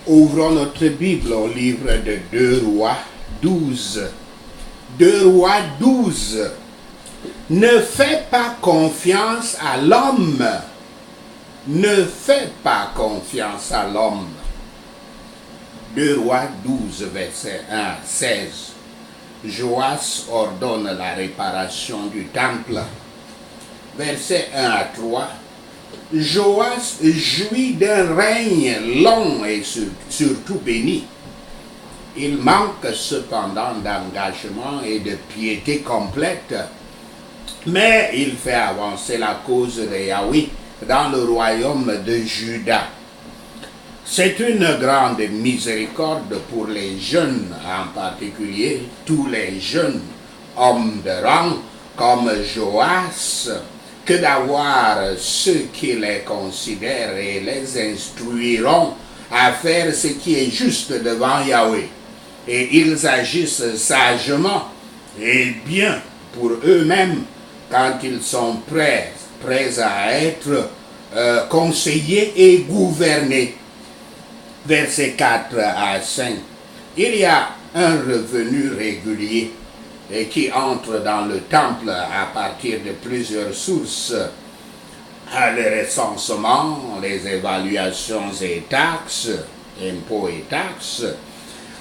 Ouvrons notre Bible au livre de 2 Rois 12. 2 Rois 12. Ne fais pas confiance à l'homme. Ne fais pas confiance à l'homme. 2 Rois 12, verset 1 à 16. Joas ordonne la réparation du temple. Verset 1 à 3. Joas jouit d'un règne long et surtout béni. Il manque cependant d'engagement et de piété complète, mais il fait avancer la cause de Yahweh dans le royaume de Juda. C'est une grande miséricorde pour les jeunes, en particulier tous les jeunes hommes de rang comme Joas, que d'avoir ceux qui les considèrent et les instruiront à faire ce qui est juste devant Yahweh. Et ils agissent sagement et bien pour eux-mêmes quand ils sont prêts à être conseillés et gouvernés. Versets 4 à 5. Il y a un revenu régulier et qui entre dans le temple à partir de plusieurs sources. Les recensements, les évaluations et taxes, impôts et taxes,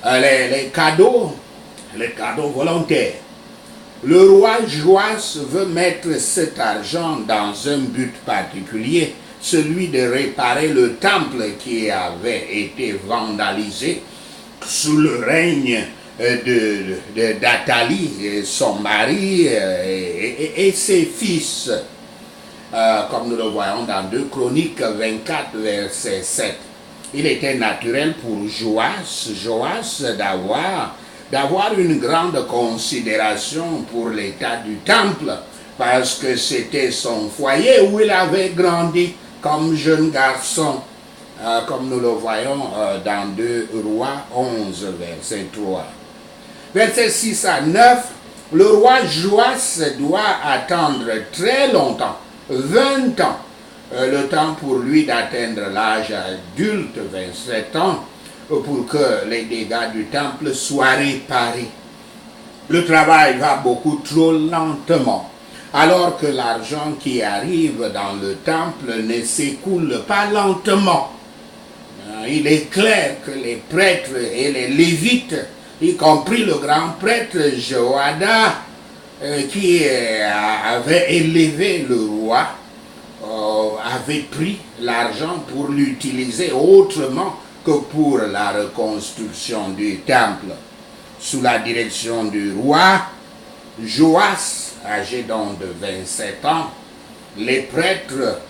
les cadeaux volontaires. Le roi Joas veut mettre cet argent dans un but particulier, celui de réparer le temple qui avait été vandalisé sous le règne d'Athalie, son mari et ses fils, comme nous le voyons dans 2 Chroniques 24, verset 7. Il était naturel pour Joas d'avoir une grande considération pour l'état du temple, parce que c'était son foyer où il avait grandi comme jeune garçon, comme nous le voyons dans 2 Rois 11, verset 3. Verset 6 à 9, le roi Joas doit attendre très longtemps, 20 ans, le temps pour lui d'atteindre l'âge adulte, 27 ans, pour que les dégâts du temple soient réparés. Le travail va beaucoup trop lentement, alors que l'argent qui arrive dans le temple ne s'écoule pas lentement. Il est clair que les prêtres et les lévites, y compris le grand prêtre Joada, qui avait élevé le roi, avait pris l'argent pour l'utiliser autrement que pour la reconstruction du temple. Sous la direction du roi Joas, âgé donc de 27 ans, les prêtres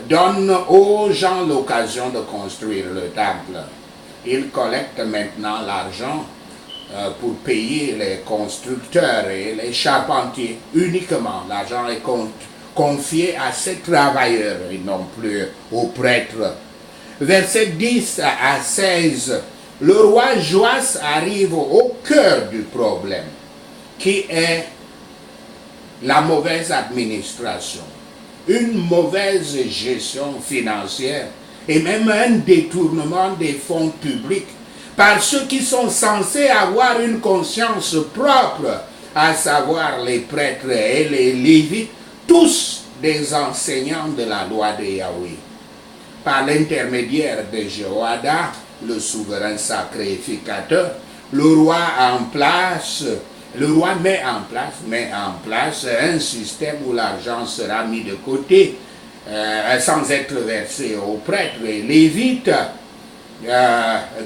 donnent aux gens l'occasion de construire le temple. Ils collectent maintenant l'argent pour payer les constructeurs et les charpentiers uniquement. L'argent est confié à ces travailleurs et non plus aux prêtres. Verset 10 à 16, le roi Joas arrive au cœur du problème, qui est la mauvaise administration, une mauvaise gestion financière et même un détournement des fonds publics par ceux qui sont censés avoir une conscience propre, à savoir les prêtres et les lévites, tous des enseignants de la loi de Yahweh. Par l'intermédiaire de Joada, le souverain sacrificateur, le roi met en place un système où l'argent sera mis de côté sans être versé aux prêtres et lévites,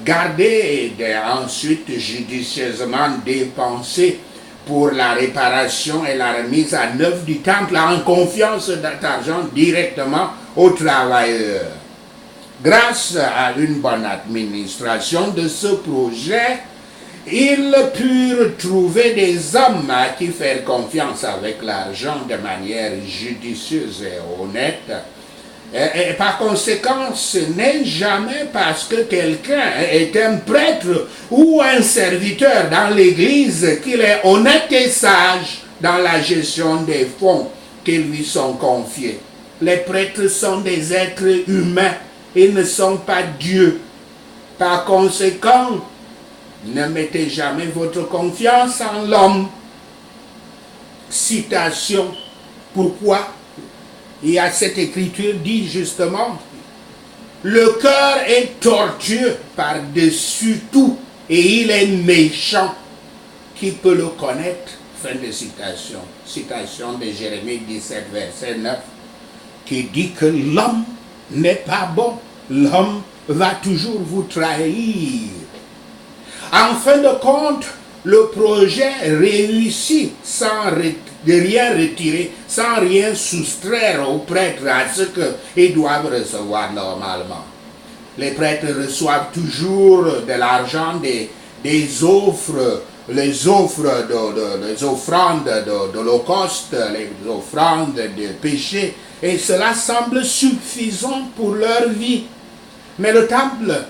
gardé et ensuite judicieusement dépensé pour la réparation et la remise à neuf du temple en confiance cet argent directement aux travailleurs. Grâce à une bonne administration de ce projet, ils purent trouver des hommes à qui faire confiance avec l'argent de manière judicieuse et honnête. Et par conséquent, ce n'est jamais parce que quelqu'un est un prêtre ou un serviteur dans l'Église qu'il est honnête et sage dans la gestion des fonds qui lui sont confiés. Les prêtres sont des êtres humains, ils ne sont pas Dieu. Par conséquent, ne mettez jamais votre confiance en l'homme. Citation. Pourquoi? Il y a cette écriture dit justement, le cœur est tortueux par-dessus tout et il est méchant. Qui peut le connaître? Fin de citation. Citation de Jérémie 17, verset 9, qui dit que l'homme n'est pas bon. L'homme va toujours vous trahir. En fin de compte, le projet réussit sans rien retirer, sans rien soustraire aux prêtres à ce qu'ils doivent recevoir normalement. Les prêtres reçoivent toujours de l'argent, des offres, les offres, les offrandes d'holocauste, les offrandes de péché, et cela semble suffisant pour leur vie. Mais le temple,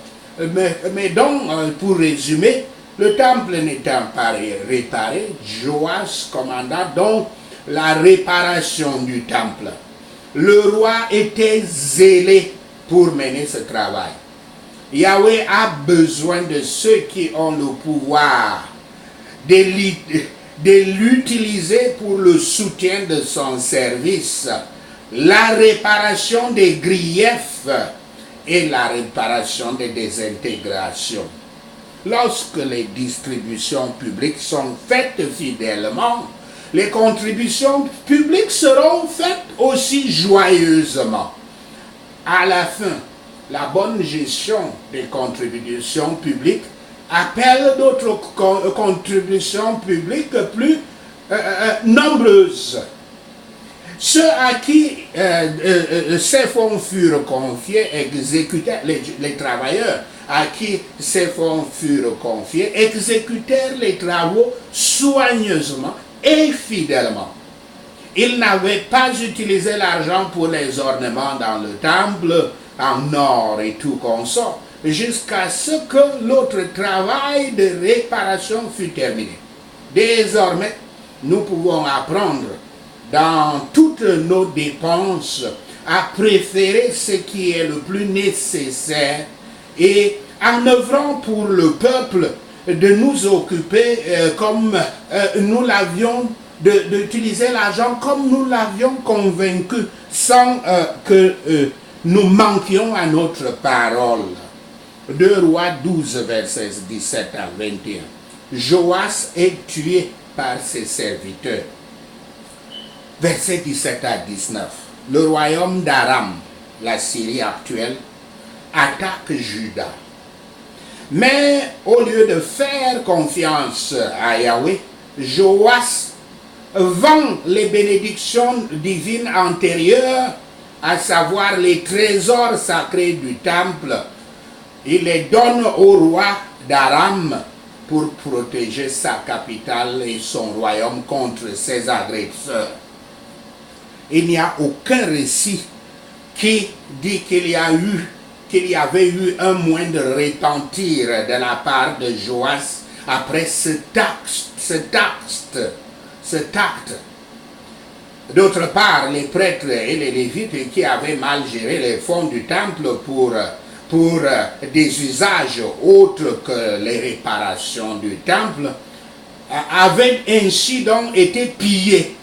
mais donc, pour résumer, le temple n'étant pas réparé, Joas commanda donc la réparation du temple. Le roi était zélé pour mener ce travail. Yahweh a besoin de ceux qui ont le pouvoir de l'utiliser pour le soutien de son service, la réparation des griefs et la réparation des désintégrations. Lorsque les distributions publiques sont faites fidèlement, les contributions publiques seront faites aussi joyeusement. À la fin, la bonne gestion des contributions publiques appelle d'autres contributions publiques plus nombreuses. Ceux à qui ces fonds furent confiés exécutèrent, les travailleurs à qui ces fonds furent confiés exécutèrent les travaux soigneusement et fidèlement. Ils n'avaient pas utilisé l'argent pour les ornements dans le temple en or et tout consort, jusqu'à ce que l'autre travail de réparation fût terminé. Désormais, nous pouvons apprendre dans toutes nos dépenses à préférer ce qui est le plus nécessaire et en œuvrant pour le peuple de nous occuper comme nous l'avions, d'utiliser l'argent comme nous l'avions convaincu sans que nous manquions à notre parole. 2 Rois 12, versets 17 à 21. Joas est tué par ses serviteurs. Versets 17 à 19. Le royaume d'Aram, la Syrie actuelle, attaque Juda. Mais au lieu de faire confiance à Yahweh, Joas vend les bénédictions divines antérieures, à savoir les trésors sacrés du temple. Il les donne au roi d'Aram pour protéger sa capitale et son royaume contre ses agresseurs. Il n'y a aucun récit qui dit qu'il y avait eu un moindre repentir de la part de Joas après cet acte. D'autre part, les prêtres et les lévites qui avaient mal géré les fonds du temple pour des usages autres que les réparations du temple avaient ainsi donc été pillés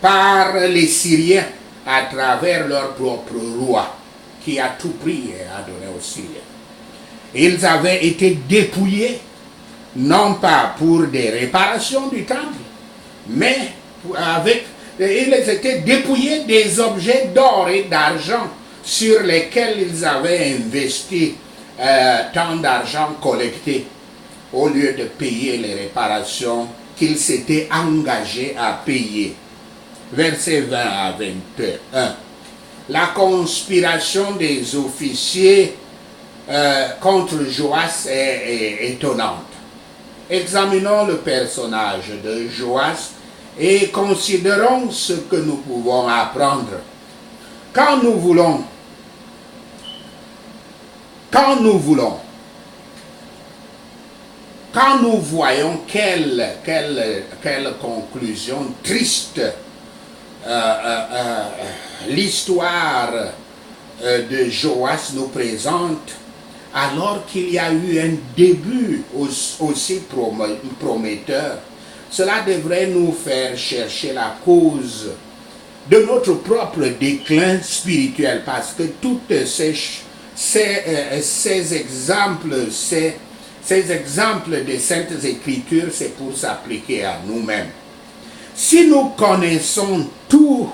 par les Syriens à travers leur propre roi qui a tout pris et a donné aux Syriens. Ils avaient été dépouillés non pas pour des réparations du temple, mais ils étaient dépouillés des objets d'or et d'argent sur lesquels ils avaient investi tant d'argent collecté, au lieu de payer les réparations qu'ils s'étaient engagés à payer. Versets 20 à 21. La conspiration des officiers contre Joas est étonnante. Examinons le personnage de Joas et considérons ce que nous pouvons apprendre. Quand nous voyons quelle conclusion triste l'histoire de Joas nous présente, alors qu'il y a eu un début aussi prometteur, cela devrait nous faire chercher la cause de notre propre déclin spirituel, parce que toutes ces exemples des Saintes Écritures, c'est pour s'appliquer à nous-mêmes. Si nous connaissons tout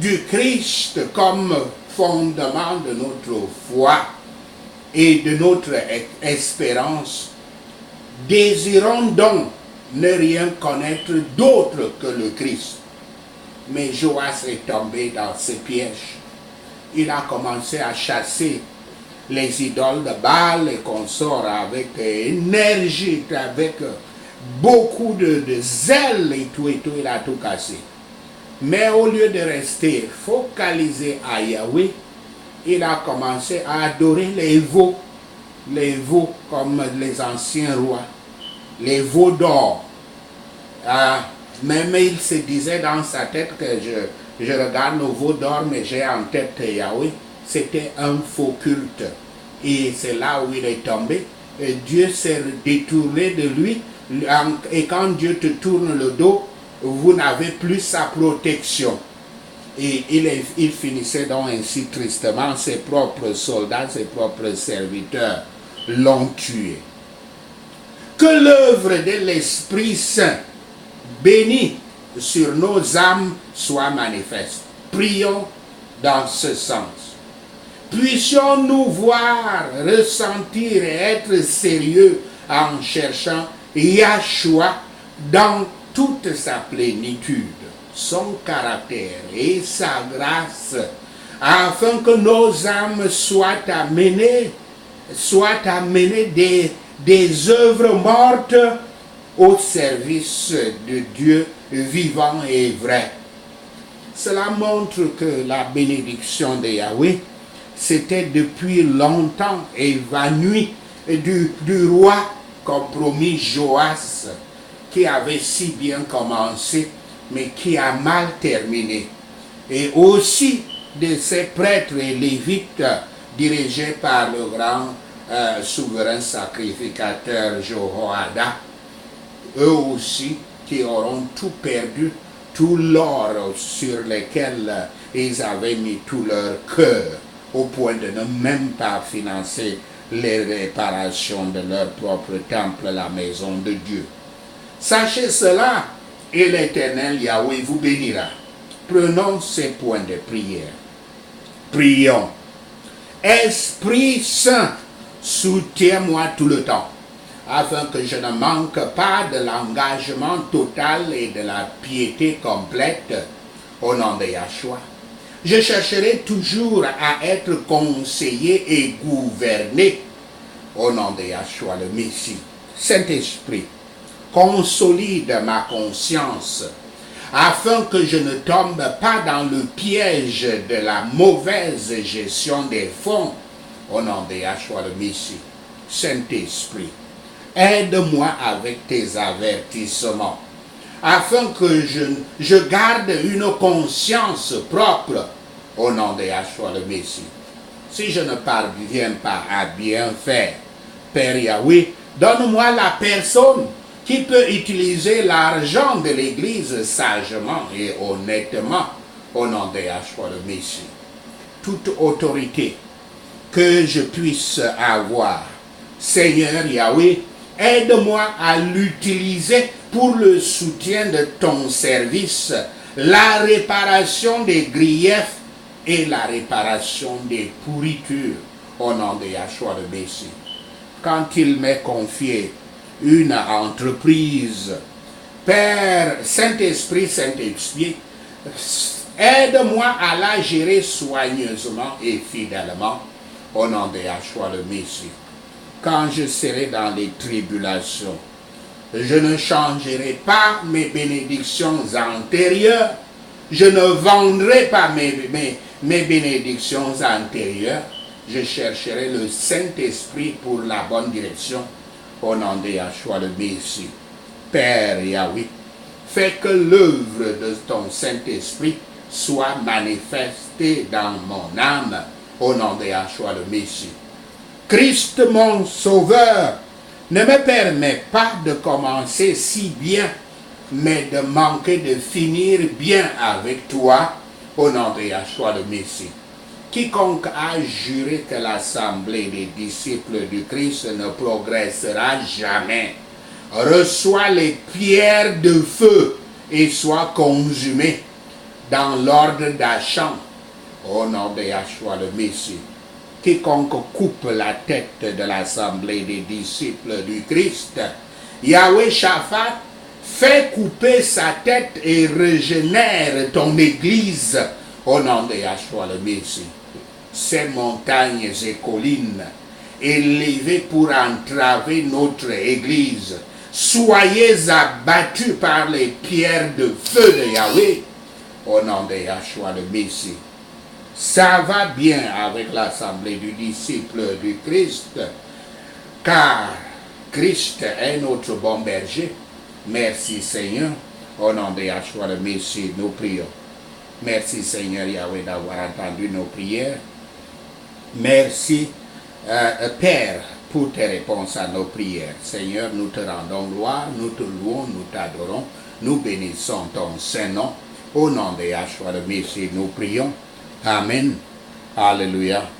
du Christ comme fondement de notre foi et de notre espérance, désirons donc ne rien connaître d'autre que le Christ. Mais Joas est tombé dans ce piège. Il a commencé à chasser les idoles de Baal et consorts avec énergie, avec beaucoup de zèle et tout, il a tout cassé. Mais au lieu de rester focalisé à Yahweh, il a commencé à adorer les veaux comme les anciens rois, les veaux d'or. Même il se disait dans sa tête que je regarde nos veaux d'or, mais j'ai en tête Yahweh. C'était un faux culte. Et c'est là où il est tombé. Et Dieu s'est détourné de lui. Et quand Dieu te tourne le dos, vous n'avez plus sa protection. Et il finissait donc ainsi tristement. Ses propres soldats, ses propres serviteurs l'ont tué. Que l'œuvre de l'Esprit Saint béni sur nos âmes soit manifeste. Prions dans ce sens. Puissions-nous voir, ressentir et être sérieux en cherchant Yahshua dans toute sa plénitude, son caractère et sa grâce, afin que nos âmes soient amenées des œuvres mortes au service de Dieu vivant et vrai. Cela montre que la bénédiction de Yahweh s'était depuis longtemps évanouie du roi comme promis Joas, qui avait si bien commencé, mais qui a mal terminé. Et aussi de ces prêtres et lévites dirigés par le grand souverain sacrificateur Jehoiada, eux aussi qui auront tout perdu, tout l'or sur lequel ils avaient mis tout leur cœur, au point de ne même pas financer les réparations de leur propre temple, la maison de Dieu. Sachez cela, et l'Éternel Yahweh vous bénira. Prenons ces points de prière. Prions. Esprit Saint, soutiens-moi tout le temps, afin que je ne manque pas de l'engagement total et de la piété complète au nom de Yahshua. Je chercherai toujours à être conseillé et gouverné au nom de Yahshua le Messie. Saint-Esprit, consolide ma conscience afin que je ne tombe pas dans le piège de la mauvaise gestion des fonds au nom de Yahshua le Messie. Saint-Esprit, aide-moi avec tes avertissements afin que je garde une conscience propre au nom de Yahshua le Messie. Si je ne parviens pas à bien faire, Père Yahweh, donne-moi la personne qui peut utiliser l'argent de l'Église sagement et honnêtement au nom de Yahshua le Messie. Toute autorité que je puisse avoir, Seigneur Yahweh, aide-moi à l'utiliser pour le soutien de ton service, la réparation des griefs et la réparation des pourritures au nom de Yahshua le Messie. Quand il m'est confié une entreprise, Père, Saint-Esprit, aide-moi à la gérer soigneusement et fidèlement au nom de Yahshua le Messie. Quand je serai dans les tribulations, je ne changerai pas mes bénédictions antérieures, je ne vendrai pas mes bénédictions antérieures, je chercherai le Saint-Esprit pour la bonne direction au nom de Yahshua le Messie. Père Yahweh, fais que l'œuvre de ton Saint-Esprit soit manifestée dans mon âme au nom de Yahshua le Messie. Christ mon Sauveur, ne me permet pas de commencer si bien, mais de manquer de finir bien avec toi, au nom de Yahshua le Messie. Quiconque a juré que l'assemblée des disciples du Christ ne progressera jamais, reçoit les pierres de feu et soit consumé dans l'ordre d'Acham, au nom de Yahshua le Messie. Quiconque coupe la tête de l'assemblée des disciples du Christ, Yahweh Shaphat, fais couper sa tête et régénère ton église, au nom de Yahshua le Messie. Ces montagnes et collines élevées pour entraver notre église, soyez abattus par les pierres de feu de Yahweh, au nom de Yahshua le Messie. Ça va bien avec l'assemblée du disciple du Christ, car Christ est notre bon berger. Merci Seigneur, au nom de Yahshua le Messie, nous prions. Merci Seigneur Yahweh d'avoir entendu nos prières. Merci Père pour tes réponses à nos prières. Seigneur, nous te rendons gloire, nous te louons, nous t'adorons, nous bénissons ton Saint-Nom. Au nom de Yahshua le Messie, nous prions. Amen. Alléluia.